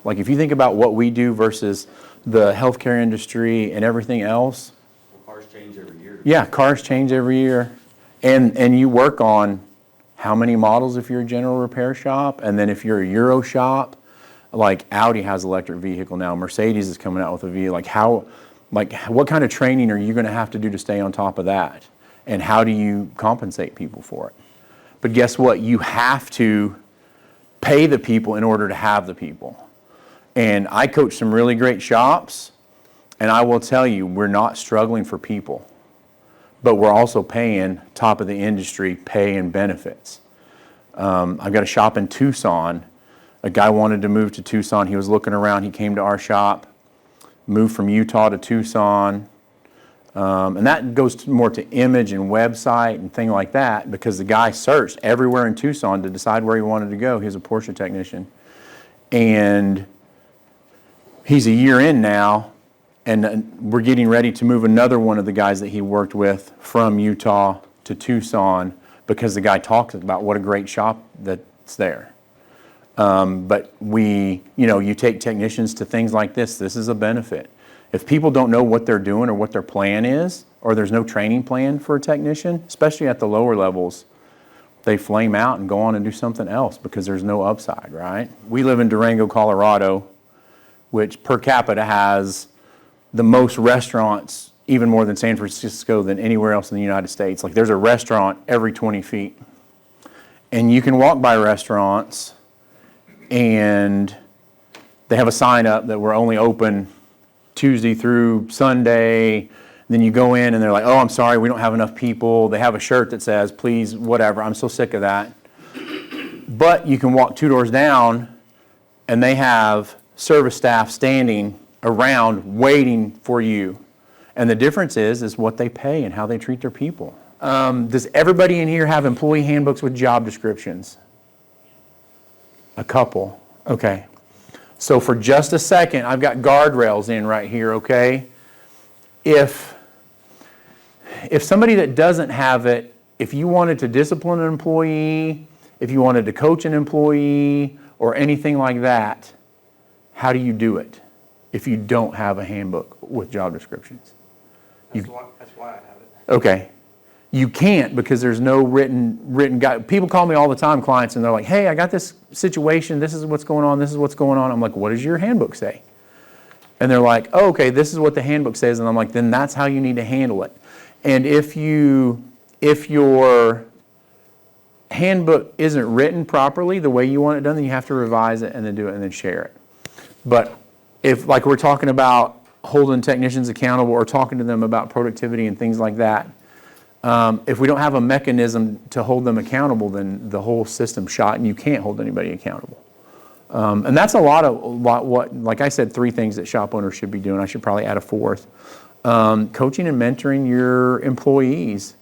Like if you think about what we do versus the healthcare industry and everything else. Well, cars change every year. Yeah, cars change every year. And you work on how many models if you're a general repair shop, and then if you're a Euro shop, like Audi has electric vehicle now, Mercedes is coming out with a vehicle. What kind of training are you going to have to do to stay on top of that? And how do you compensate people for it? But guess what? You have to pay the people in order to have the people. And I coach some really great shops, and I will tell you, we're not struggling for people, but we're also paying top of the industry pay and benefits. I've got a shop in Tucson. A guy wanted to move to Tucson. He was looking around. He came to our shop, moved from Utah to Tucson. And that goes more to image and website and things like that, because the guy searched everywhere in Tucson to decide where he wanted to go. He's a Porsche technician. And he's a year in now, and we're getting ready to move another one of the guys that he worked with from Utah to Tucson, because the guy talks about what a great shop that's there. But you take technicians to things like this. This is a benefit. If people don't know what they're doing or what their plan is, or there's no training plan for a technician, especially at the lower levels, they flame out and go on and do something else because there's no upside, right? We live in Durango, Colorado, which per capita has the most restaurants, even more than San Francisco, than anywhere else in the United States. Like there's a restaurant every 20 feet. And you can walk by restaurants and they have a sign up that we're only open Tuesday through Sunday. Then you go in and they're like, oh, I'm sorry, we don't have enough people. They have a shirt that says, please, whatever. I'm so sick of that. But you can walk 2 doors down and they have service staff standing around waiting for you. And the difference is what they pay and how they treat their people. Does everybody in here have employee handbooks with job descriptions? A couple. Okay. So for just a second, I've got guardrails in right here, okay? If somebody that doesn't have it, if you wanted to discipline an employee, if you wanted to coach an employee, or anything like that, how do you do it if you don't have a handbook with job descriptions? That's why I have it. Okay. You can't, because there's no written guide. People call me all the time, clients, and they're like, hey, I got this situation, this is what's going on, this is what's going on. I'm like, what does your handbook say? And they're like, oh, okay, this is what the handbook says. And I'm like, then that's how you need to handle it. And if your handbook isn't written properly the way you want it done, then you have to revise it and then do it and then share it. But if, like we're talking about holding technicians accountable or talking to them about productivity and things like that, if we don't have a mechanism to hold them accountable, then the whole system's shot and you can't hold anybody accountable. And that's what, like I said, 3 things that shop owners should be doing. I should probably add a 4th. Coaching and mentoring your employees